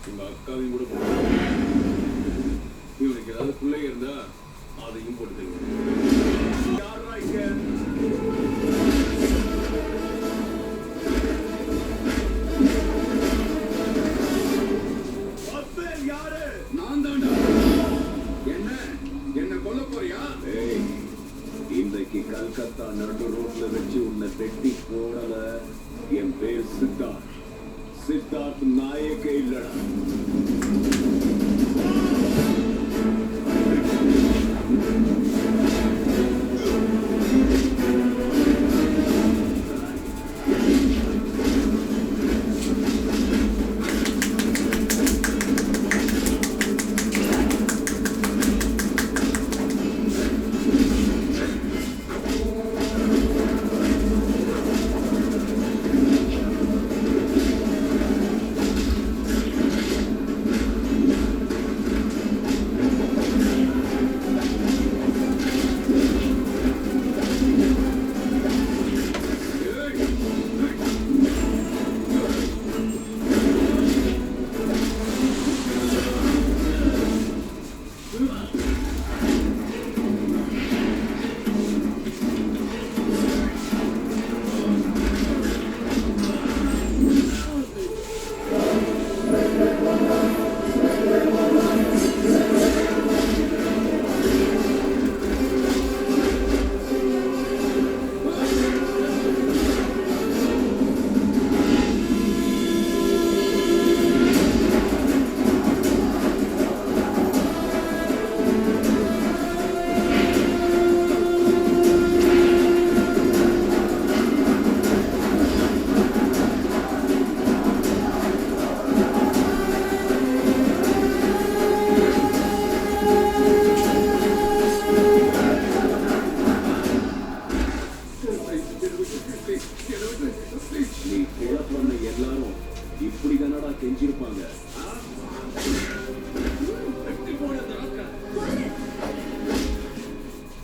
உங்க அக்காவையும் கூட இவனுக்கு ஏதாவது பிள்ளை இருந்தா அதையும் போட்டு யாரா இங்க யாரு? நான் தான்டா. என்ன கொல்ல போறியா? இன்றைக்கு கல்கத்தா நடு ரோட்ல வச்சு உன்னை வெட்டி போடல. என் பேர் சித்தார்த் நாயக்கே இல்லடா.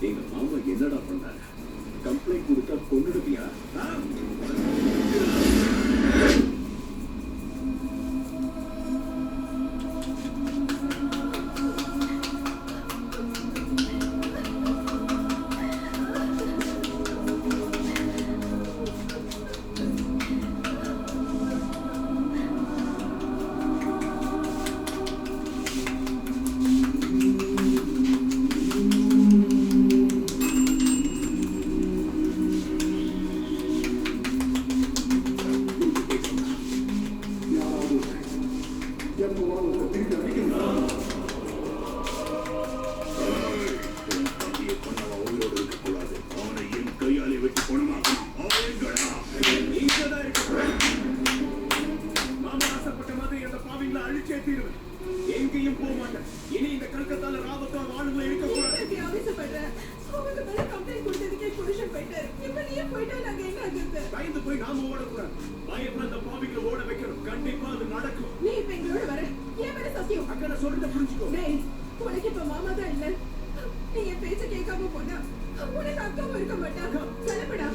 எங்க மாமா என்னடா பண்ணாங்க? கம்ப்ளைண்ட் கொடுத்தா கொன்னுடுவியா? எங்கேயும் போக மாட்டேன். இனி இந்த கல்கத்தால ராபத்தா வாழ்வுல இருக்க கூடாது. ஆவேசப்படுறேன். அவங்க மேல கம்ப்ளைண்ட் கொடுத்ததுக்கே புருஷன் போயிட்டாரு. இப்ப நீயே போயிட்டா நாங்க என்ன ஆகுது? பயந்து போய் நாம ஓடக்கூடாது. பயப்பட அந்த பாவிகளை ஓட வைக்கணும். கண்டிப்பா அது நடக்கும். நீ இப்ப எங்களோட வர. ஏன் மேல சத்தியம்? அக்கா நான் சொல்றத புரிஞ்சுக்கோ. டேய், உனக்கு இப்ப மாமா தான் இல்ல. நீ என் பேச்ச கேட்காம போனா உனக்கு அக்காவும் இருக்க மாட்டாங்க. சொல்லப்படா.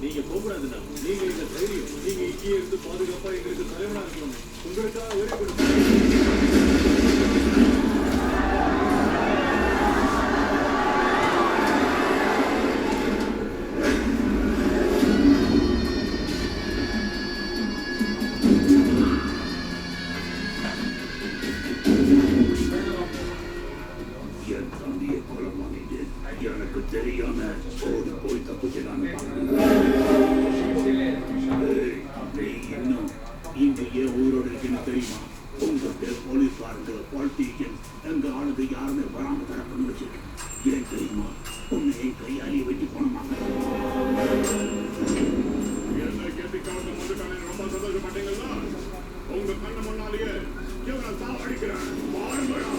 நீங்க போகக்கூடாதுன்னா நீங்க இந்த தைரியம் நீங்க இங்கே இருந்து பாதுகாப்பா எங்களுக்கு தலைவனா இருக்கணும். உங்களுக்காக ஒரே என் தம்பியை கொலை பண்ணிட்டு எனக்கு தெரியாம கையாளி வெட்டி போனோமா என்ன கேட்டிக்காவது வந்துட்டானே ரொம்ப சந்தோஷப்பட்டீங்களா உங்க கண்ணு முன்னாலேயே இவனை சாவடிக்கிறேன் பாருங்கடா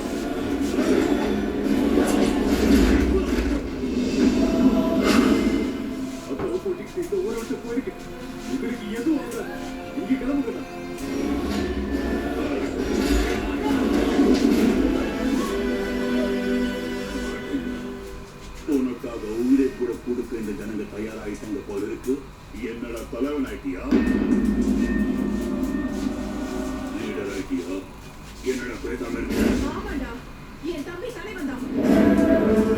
அப்போ போட்டிக்கு இந்த ஊரை விட்டு போயிருக்கு உங்களுக்கு எதுவும் ஆகல இங்கே கிளம்புங்க உனக்காக உயிரை கூட கொடுக்க இந்த ஜனங்க தயாராயிட்டாங்க போல இருக்கு என்னடா தலைவன் ஆயிட்டியா லீடர் ஆயிட்டியா என்னடா பேசாம இருக்க என் தம்பி தலைவன் தான்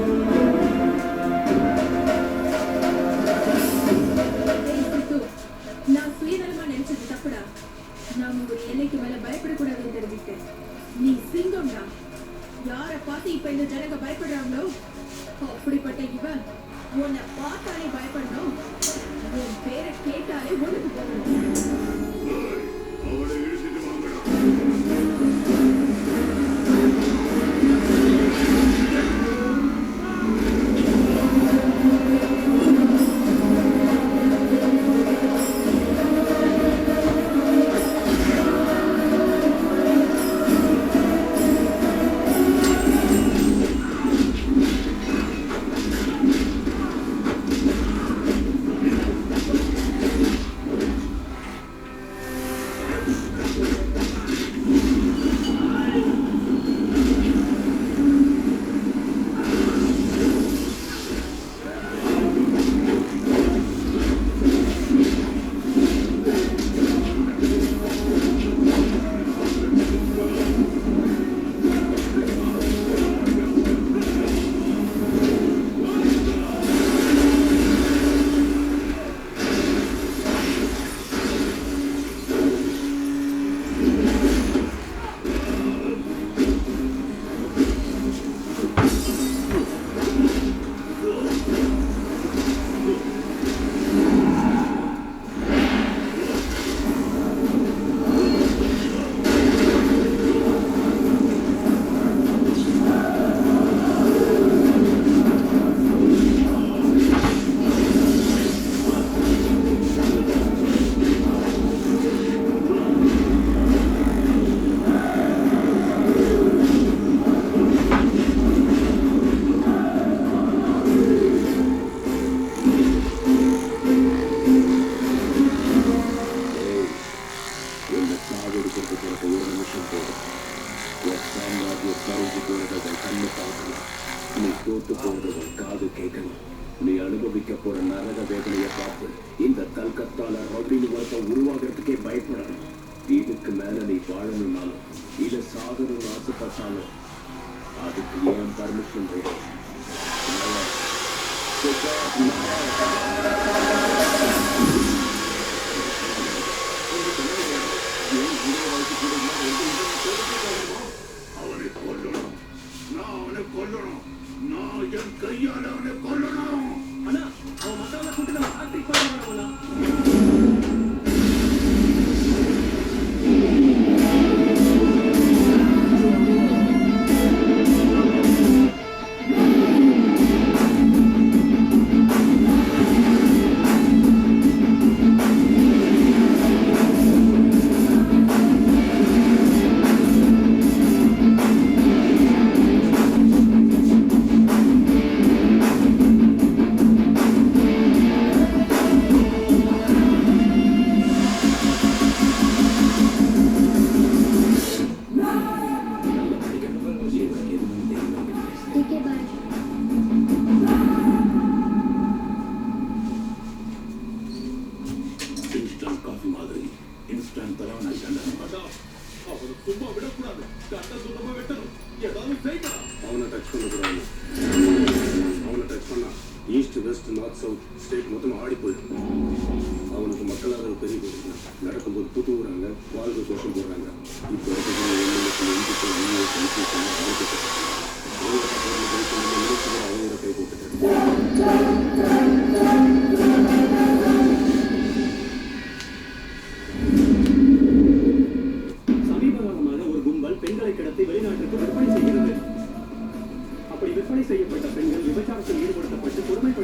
நான் சுயநலமா நினைச்சது தப்புடா நான் ஒரு எல்லைக்கு மேல பயப்படக்கூடாதுன்னு தெரிவித்தேன் நீ சிங்கம்டா யாரை பார்த்து இப்ப இந்த ஜனங்க பயப்படுறாங்களோ அப்படிப்பட்ட இவன் உன்னை பார்த்தாலே பயப்படணும் உன் பேரை கேட்டாலே ஒழுங்கு போகணும் அவனை இழுத்துட்டு வாங்கடா நீ அனுபவிக்க போற நரக வேதனையை பார்த்து இந்த கல்கத்தால ரவுடின்னு ஒருத்தன் உருவாகிறதுக்கே பயப்படணும் இதுக்கு மேல நீ வாழணும்னாலும் இல்ல சாகணும்னு ஆசைப்பட்டாலும் அதுக்கு ஏன் பர்மிஷன் வேணும் அவனை கொல்லணும் நான் அவனை கொல்லணும் நான் என் கையால அவனை கொல்லணும் அண்ணா அவன் மத்தவங்க கூட்டு நம்ம ஃபேக்டரி கொல்லணும் அவனை டச் பண்ணக்கூடாது அவனை டச் பண்ணா east west north south state மொத்தம் ஆடி போயிடும் அவனுக்கு மக்களாக பெரிய போயிடுங்க நடக்கும்போது தூத்து விடுறாங்க வாழ்க்கை கோஷம் போடுறாங்க இப்போ அவங்களோட கை போட்டுட்டாங்க பெண்களை கடத்தி வெளிநாட்டுக்கு விற்பனை செய்கிறது. அப்படி விற்பனை செய்யப்பட்ட பெண்கள் விபச்சாரத்தில் ஈடுபடுத்தப்பட்டு கொடுமைப்படுத்தப்பட்டு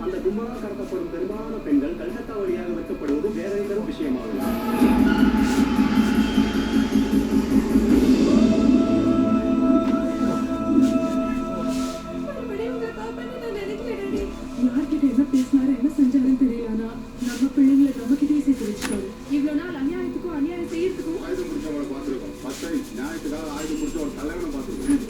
அந்த கும்பலாக கடத்தப்படும் பெரும்பாலான பெண்கள் கல்கத்தா வழியாக வைக்கப்படுவது வேற எந்த விஷயமாகும். யார்கிட்ட என்ன பேசினாரு என்ன செஞ்சாருன்னு தெரியலனா நம்ம பிள்ளைங்களை நம்ம கிட்டே சேர்த்து வச்சுட்டாரு. இவ்வளவு நாள் அநியாயத்துக்கும் அநியாயம் செய்யறதுக்கும் ஆயுதம் முடிச்சவங்களை பார்த்துருக்கோம். பச்சை நியாயத்துக்காக ஆயுதம் முடிச்ச ஒரு தலைவனை பார்த்துருக்கோம்.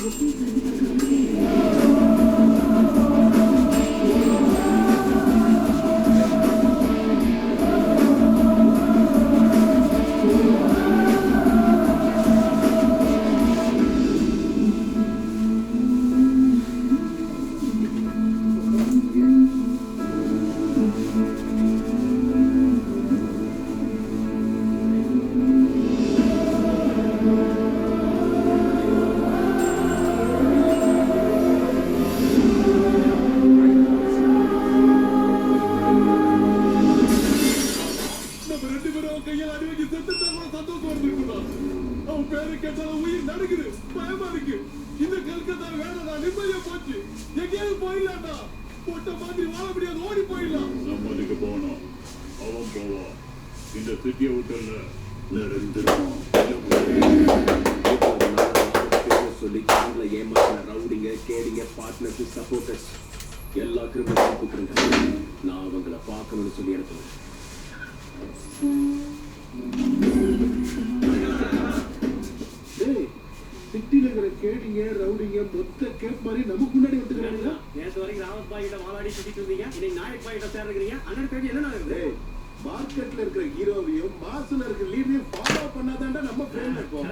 எல்லா கிரிமினலும் கூப்பிடுங்க. நான் அவங்களை பார்க்கணும்னு சொல்லி அனுப்புவேன். சிட்டில இருக்கிற கேடிங்க ரவுடிங்க மொத்த கேப் மாதிரி நமக்கு முன்னாடி வந்துக்கிறாங்க. நேற்று வரைக்கும் ராமத் பாய் கிட்ட வாலாடி சுத்திட்டு இருந்தீங்க, இன்னைக்கு நாயக் பாய் கிட்ட சேர்றீங்க. அண்ணன் பேச்சு என்ன நடக்குது? மார்க்கெட்ல இருக்கிற ஹீரோவையும் மாசுல இருக்கிற லீடையும் ஃபாலோ பண்ணாதான்டா நம்ம ஃப்ரேம்ல இருக்கும்.